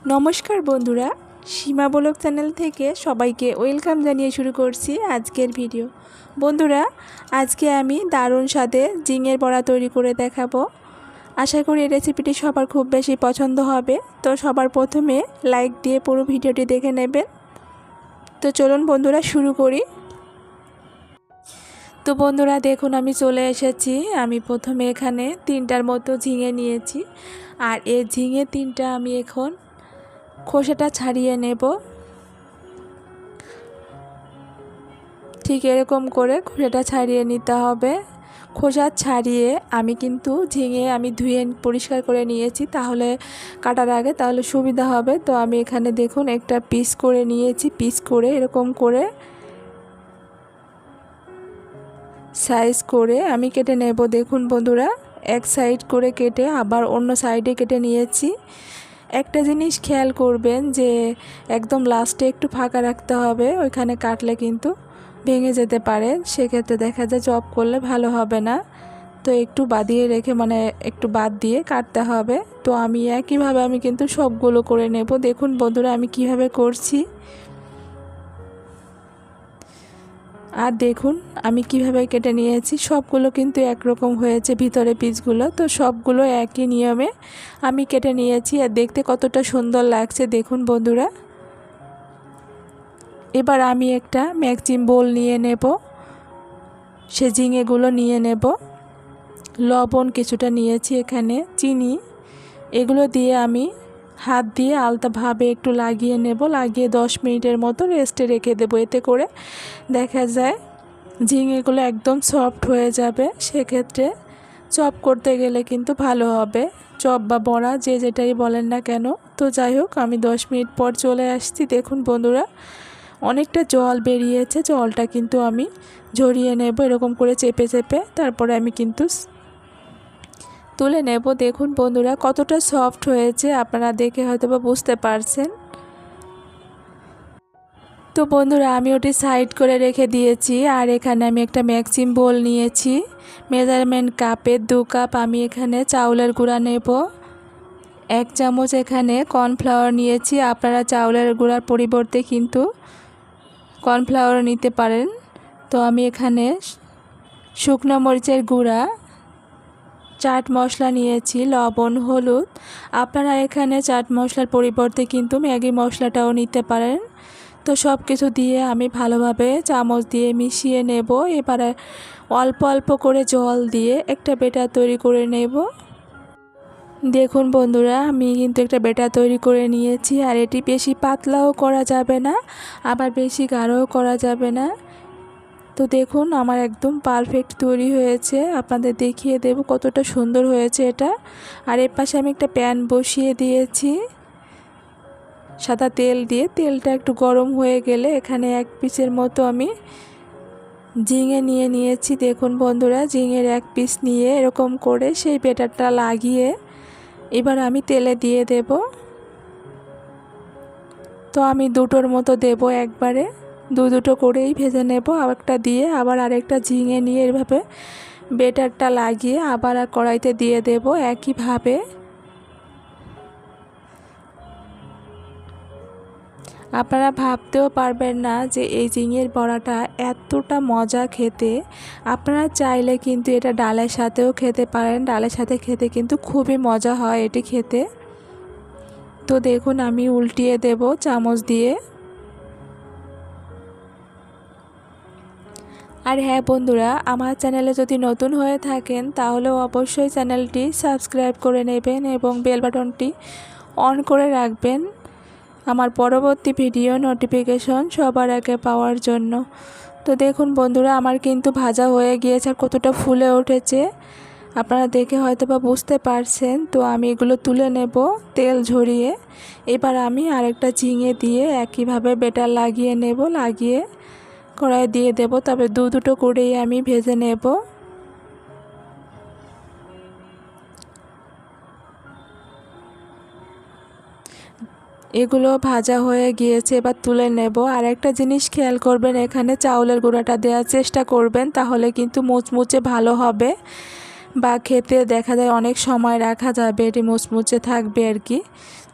নমস্কার বন্ধুরা, সীমা blog channel থেকে সবাইকে ওয়েলকাম জানিয়ে শুরু করছি আজকের ভিডিও। বন্ধুরা, আজকে আমি দারুণ স্বাদে ঝিঙের বড়া তৈরি করে দেখাবো। আশা করি এই রেসিপিটি সবার খুব বেশি পছন্দ হবে। তো সবার প্রথমে লাইক দিয়ে পুরো ভিডিওটি দেখে নেবেন। তো চলুন বন্ধুরা শুরু করি। তো বন্ধুরা দেখুন, আমি চলে এসেছি। আমি প্রথমে এখানে 3টার মতো ঝিঙে নিয়েছি, আর এই ঝিঙে 3টা আমি এখন খোসাটা ছাড়িয়ে নেব। ঠিক এরকম করে খোসাটা ছাড়িয়ে নিতে হবে। খোসা ছাড়িয়ে আমি কিন্তু ঝিঙে ধুয়ে পরিষ্কার করে নিয়েছি, তাহলে কাটার আগে তাহলে সুবিধা হবে। তো আমি এখানে দেখুন একটা পিস করে নিয়েছি। পিস করে এরকম করে সাইজ করে আমি কেটে নেব। দেখুন বন্ধুরা, এক সাইড করে কেটে আবার অন্য সাইডে কেটে নিয়েছি। একটা জিনিস খেয়াল করবেন যে একদম লাস্টে একটু ফাঁকা রাখতে হবে, ওইখানে কাটলে কিন্তু ভেঙে যেতে পারে, সেক্ষেত্রে দেখা যায় চপ করলে ভালো হবে না। তো একটু বাদিয়ে রেখে একটু বাদ দিয়ে কাটতে হবে। তো আমি একইভাবে কিন্তু সবগুলো করে নেব। দেখুন বন্ধুরা আমি কিভাবে করছি, আর দেখুন আমি কিভাবে কেটে নিয়েছি। সবগুলো কিন্তু একরকম হয়েছে ভিতরে পিসগুলো। তো সবগুলো একই নিয়মে আমি কেটে নিয়েছি, আর দেখতে কতটা সুন্দর লাগছে দেখুন বন্ধুরা। এবার আমি একটা ম্যাক্সিম বোল নিয়ে নেব, সে ঝিঙেগুলো নিয়ে নেব। লবণ কিছুটা নিয়েছি, এখানে চিনি, এগুলো দিয়ে আমি হাত দিয়ে আলতাভাবে একটু লাগিয়ে নেব। লাগিয়ে 10 মিনিটের মতো রেস্টে রেখে দেবো। এতে করে দেখা যায় ঝিঙেগুলো একদম সফট হয়ে যাবে, সেক্ষেত্রে চপ করতে গেলে কিন্তু ভালো হবে। চপ বা বড়া যে যেটাই বলেন না কেন। তো যাই হোক, আমি 10 মিনিট পর চলে আসছি। দেখুন বন্ধুরা অনেকটা জল বেরিয়েছে, জলটা কিন্তু আমি ঝরিয়ে নেব এরকম করে চেপে চেপে, তারপরে আমি কিন্তু তুলে নেব। দেখুন বন্ধুরা কতটা সফট হয়েছে, আপনারা দেখে হয়তো বা বুঝতে পারছেন। তো বন্ধুরা আমি ওটি সাইড করে রেখে দিয়েছি, আর এখানে আমি একটা ম্যাক্সিম বোল নিয়েছি। মেজারমেন্ট কাপে 2 কাপ আমি এখানে চাউলের গুঁড়া নেব। 1 চামচ এখানে কর্নফ্লাওয়ার নিয়েছি। আপনারা চাউলের গুঁড়ার পরিবর্তে কিন্তু কর্নফ্লাওয়ার নিতে পারেন। তো আমি এখানে শুকনো মরিচের গুঁড়া, চাট মশলা নিয়েছি, লবণ, হলুদ। আপনারা এখানে চাট মশলার পরিবর্তে কিন্তু ম্যাগি মশলাটাও নিতে পারেন। তো সব কিছু দিয়ে আমি ভালোভাবে চামচ দিয়ে মিশিয়ে নেব। এবারে অল্প অল্প করে জল দিয়ে একটা ব্যাটার তৈরি করে নেব। দেখুন বন্ধুরা আমি কিন্তু একটা ব্যাটার তৈরি করে নিয়েছি, আর এটি বেশি পাতলাও করা যাবে না, আবার বেশি গাঢ়ও করা যাবে না। তো দেখুন আমার একদম পারফেক্ট তৈরি হয়েছে। আপনাদের দেখিয়ে দেব কতটা সুন্দর হয়েছে এটা। আর এর পাশে আমি একটা প্যান বসিয়ে দিয়েছি সাদা তেল দিয়ে। তেলটা একটু গরম হয়ে গেলে এখানে 1 পিসের মতো আমি ঝিঙে নিয়ে নিয়েছি। দেখুন বন্ধুরা ঝিঙের 1 পিস নিয়ে এরকম করে সেই ব্যাটারটা লাগিয়ে এবার আমি তেলে দিয়ে দেব। তো আমি 2টোর মতো দেব একবারে, দুটো করেই ভেজে নেব। একটা দিয়ে আবার আরেকটা ঝিঙে নিয়ে এভাবে ব্যাটারটা লাগিয়ে আবার কড়াইতে দিয়ে দেব একইভাবে। আপনারা ভাবতেও পারবেন না যে এই ঝিঙের বড়াটা এতটা মজা খেতে। আপনারা চাইলে কিন্তু এটা ডালের সাথেও খেতে পারেন। ডালের সাথে খেতে কিন্তু খুবই মজা হয় এটি খেতে। তো দেখুন আমি উল্টিয়ে দেব চামচ দিয়ে। আর হ্যাঁ বন্ধুরা, আমার চ্যানেলে যদি নতুন হয়ে থাকেন তাহলে অবশ্যই চ্যানেলটি সাবস্ক্রাইব করে নেবেন এবং বেল বাটনটি অন করে রাখবেন আমার পরবর্তী ভিডিও নোটিফিকেশন সবার আগে পাওয়ার জন্য। তো দেখুন বন্ধুরা আমার কিন্তু ভাজা হয়ে গিয়েছে, আর কতটা ফুলে উঠেছে আপনারা দেখে হয়তো বা বুঝতে পারছেন। তো আমি এগুলো তুলে নেব তেল ঝরিয়ে। এবার আমি আরেকটা ঝিঙে দিয়ে একইভাবে ব্যাটার লাগিয়ে নেব, লাগিয়ে কড়াই দিয়ে দেব। তবে দুটো করেই আমি ভেজে নেব। এগুলো ভাজা হয়ে গিয়েছে, এবার তুলে নেব। আর একটা জিনিস খেয়াল করবেন, এখানে চাউলের গুঁড়াটা দেওয়ার চেষ্টা করবেন, তাহলে কিন্তু মুচমুচে ভালো হবে। বা খেতে দেখা যায় অনেক সময় রাখা যাবে, এটি মুচমুচে থাকবে আর কি।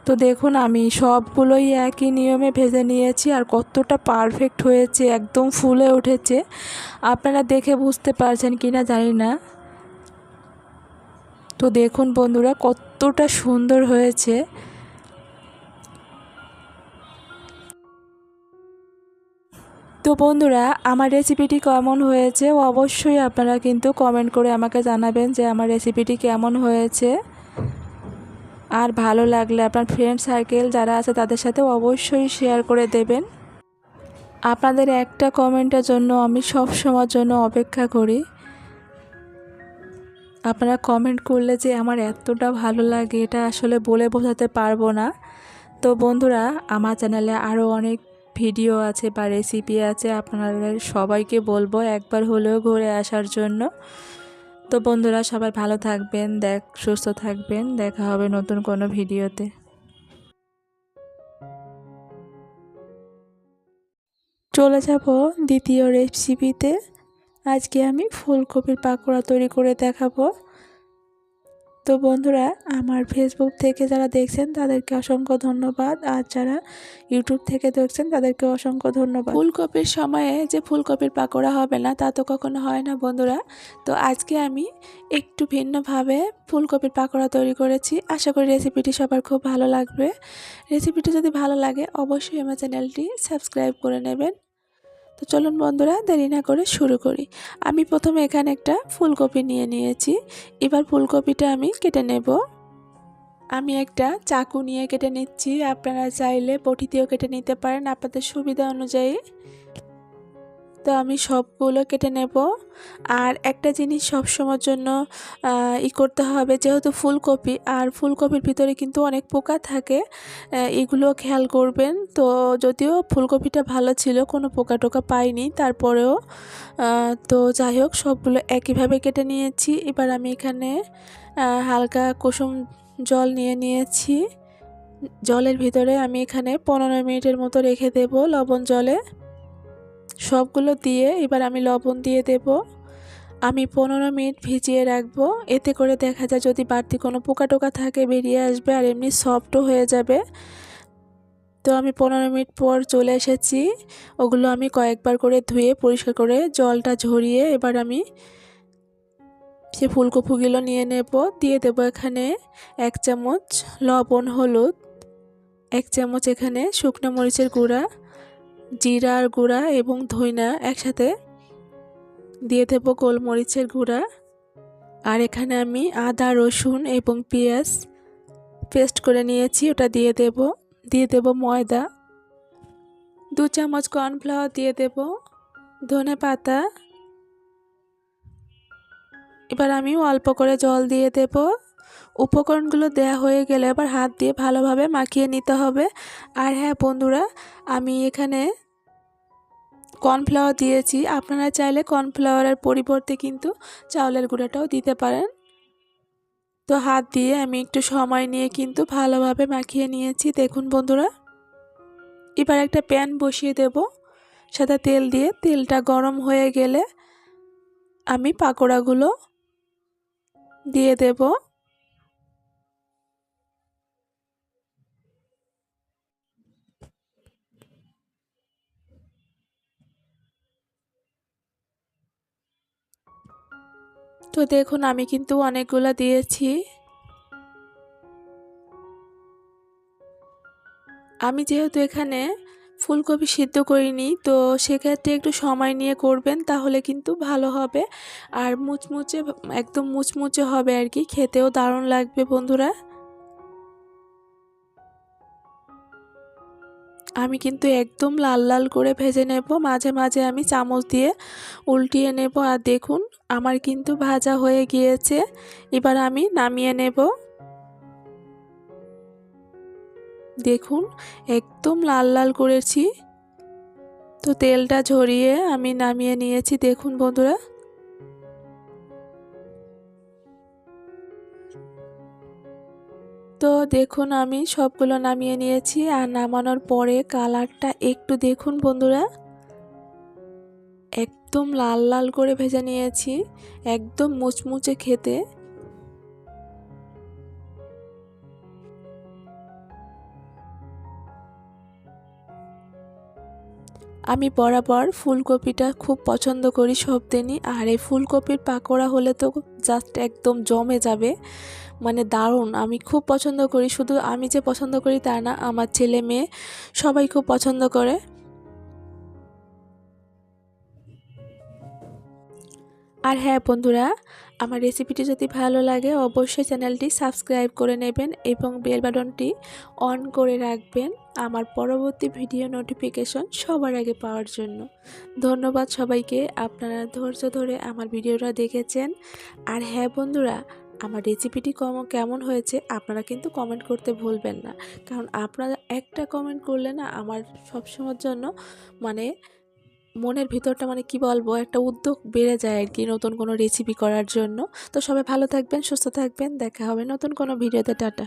তো দেখুন আমি সবগুলোই একই নিয়মে ভেজে নিয়েছি, আর কতটা পারফেক্ট হয়েছে, একদম ফুলে উঠেছে। আপনারা দেখে বুঝতে পারছেন কি না জানি না। তো দেখুন বন্ধুরা কতটা সুন্দর হয়েছে। তো বন্ধুরা আমার রেসিপিটি কেমন হয়েছে অবশ্যই আপনারা কিন্তু কমেন্ট করে আমাকে জানাবেন যে আমার রেসিপিটি কেমন হয়েছে। আর ভালো লাগলে আপনার ফ্রেন্ড সার্কেল যারা আছে তাদের সাথে অবশ্যই শেয়ার করে দেবেন। আপনাদের একটা কমেন্টের জন্য আমি সব সময়ের জন্য অপেক্ষা করি। আপনারা কমেন্ট করলে যে আমার এতটা ভালো লাগে এটা আসলে বলে বোঝাতে পারবো না। তো বন্ধুরা আমার চ্যানেলে আরও অনেক ভিডিও আছে বা রেসিপি আছে, আপনাদের সবাইকে বলবো একবার হলেও ঘুরে আসার জন্য। তো বন্ধুরা সবাই ভালো থাকবেন, সুস্থ থাকবেন, দেখা হবে নতুন কোনো ভিডিওতে। চলে যাব দ্বিতীয় রেসিপিতে। আজকে আমি ফুলকপির পাকোড়া তৈরি করে দেখাবো। তো বন্ধুরা আমার ফেসবুক থেকে যারা দেখছেন তাদেরকে অসংখ্য ধন্যবাদ, আর যারা ইউটিউব থেকে দেখছেন তাদেরকে অসংখ্য ধন্যবাদ। ফুলকপির সময়ে যে ফুলকপির পাকোড়া হবে না তা তো কখনো হয় না বন্ধুরা। তো আজকে আমি একটু ভিন্নভাবে ফুলকপির পাকোড়া তৈরি করেছি। আশা করি রেসিপিটি সবার খুব ভালো লাগবে। রেসিপিটি যদি ভালো লাগে অবশ্যই আমার চ্যানেলটি সাবস্ক্রাইব করে নেবেন। তো চলুন বন্ধুরা দেরি না করে শুরু করি। আমি প্রথমে এখানে একটা ফুলকপি নিয়ে নিয়েছি। এবার ফুলকপিটা আমি কেটে নেব। আমি একটা চাকু নিয়ে কেটে নিচ্ছি, আপনারা চাইলে বটিতেও কেটে নিতে পারেন আপনাদের সুবিধা অনুযায়ী। তো আমি সবগুলো কেটে নেব। আর একটা জিনিস সবসময়ের জন্য করতে হবে, যেহেতু ফুলকপি আর ফুলকপির ভিতরে কিন্তু অনেক পোকা থাকে, এগুলো খেয়াল করবেন। তো যদিও ফুলকপিটা ভালো ছিল, কোনো পোকা টোকা পাইনি, তারপরেও তো যাই হোক সবগুলো একইভাবে কেটে নিয়েছি। এবার আমি এখানে হালকা কুসুম জল নিয়ে নিয়েছি। জলের ভিতরে আমি এখানে 15 মিনিটের মতো রেখে দেব লবণ জলে। সবগুলো দিয়ে এবার আমি লবণ দিয়ে দেব। আমি 15 মিনিট ভিজিয়ে রাখবো, এতে করে দেখা যায় যদি বাড়তি কোনো পোকা টোকা থাকে বেরিয়ে আসবে, আর এমনি সফটও হয়ে যাবে। তো আমি 15 মিনিট পর চলে এসেছি। ওগুলো আমি কয়েকবার করে ধুয়ে পরিষ্কার করে জলটা ঝরিয়ে এবার আমি সে ফুলকপিগুলো নিয়ে নেব। দিয়ে দেব এখানে 1 চামচ লবণ, হলুদ, 1 চামচ এখানে শুকনো মরিচের গুঁড়া, জিরার গুঁড়া এবং ধইনা একসাথে দিয়ে দেব, গোলমরিচের গুঁড়া। আর এখানে আমি আদা, রসুন এবং পেঁয়াজ পেস্ট করে নিয়েছি, ওটা দিয়ে দেব। দিয়ে দেব ময়দা, 2 চামচ কর্নফ্লাওয়ার দিয়ে দেব, ধনে পাতা। এবার আমি অল্প করে জল দিয়ে দেব। উপকরণগুলো দেয়া হয়ে গেলে এবার হাত দিয়ে ভালোভাবে মাখিয়ে নিতে হবে। আর হ্যাঁ বন্ধুরা, আমি এখানে কর্নফ্লাওয়ার দিয়েছি, আপনারা চাইলে কর্নফ্লাওয়ারের পরিবর্তে কিন্তু চাউলের গুঁড়াটাও দিতে পারেন। তো হাত দিয়ে আমি একটু সময় নিয়ে কিন্তু ভালোভাবে মাখিয়ে নিয়েছি দেখুন বন্ধুরা। এবার একটা প্যান বসিয়ে দেব, সাদা তেল দিয়ে, তেলটা গরম হয়ে গেলে আমি পাকোড়াগুলো দিয়ে দেব। তো দেখুন আমি কিন্তু অনেকগুলো দিয়েছি। আমি যেহেতু এখানে ফুলকপি সিদ্ধ করিনি, তো সেক্ষেত্রে একটু সময় নিয়ে করবেন, তাহলে কিন্তু ভালো হবে। আর মুচমুচে, একদম মুচমুচে হবে আর কি, খেতেও দারুণ লাগবে বন্ধুরা। আমি কিন্তু একদম লাল লাল করে ভেজে নেব, মাঝে মাঝে আমি চামচ দিয়ে উল্টিয়ে নেব। আর দেখুন আমার কিন্তু ভাজা হয়ে গিয়েছে। এবার আমি নামিয়ে নেব। দেখুন একদম লাল লাল করেছি। তো তেলটা ঝরিয়ে আমি নামিয়ে নিয়েছি দেখুন বন্ধুরা। তো দেখুন আমি সবগুলো নামিয়ে নিয়েছি, আর নামানোর পরে কালারটা একটু দেখুন বন্ধুরা, একদম লাল লাল করে ভেজে নিয়েছি, একদম মুচমুচে খেতে। আমি বরাবর ফুলকপিটা খুব পছন্দ করি সব দিনই, আর এই ফুলকপির পাকোড়া হলে তো জাস্ট একদম জমে যাবে, মানে দারুণ। আমি খুব পছন্দ করি, শুধু আমি যে পছন্দ করি তা না, আমার ছেলে মেয়ে সবাই খুব পছন্দ করে। আর হ্যাঁ বন্ধুরা, আমার রেসিপিটি যদি ভালো লাগে অবশ্যই চ্যানেলটি সাবস্ক্রাইব করে নেবেন এবং বেল বাটনটি অন করে রাখবেন আমার পরবর্তী ভিডিও নোটিফিকেশন সবার আগে পাওয়ার জন্য। ধন্যবাদ সবাইকে, আপনারা ধৈর্য ধরে আমার ভিডিওটা দেখেছেন। আর হ্যাঁ বন্ধুরা, আমার রেসিপিটি কেমন হয়েছে আপনারা কিন্তু কমেন্ট করতে ভুলবেন না, কারণ আপনারা একটা কমেন্ট করলে না আমার সবসময়ের জন্য মানে মনের ভিতরটা মানে কি বলবো, একটা উদ্যোগ বেড়ে যায় আর কি নতুন কোনো রেসিপি করার জন্য। তো সবাই ভালো থাকবেন, সুস্থ থাকবেন, দেখা হবে নতুন কোনো ভিডিওতে। টাটা।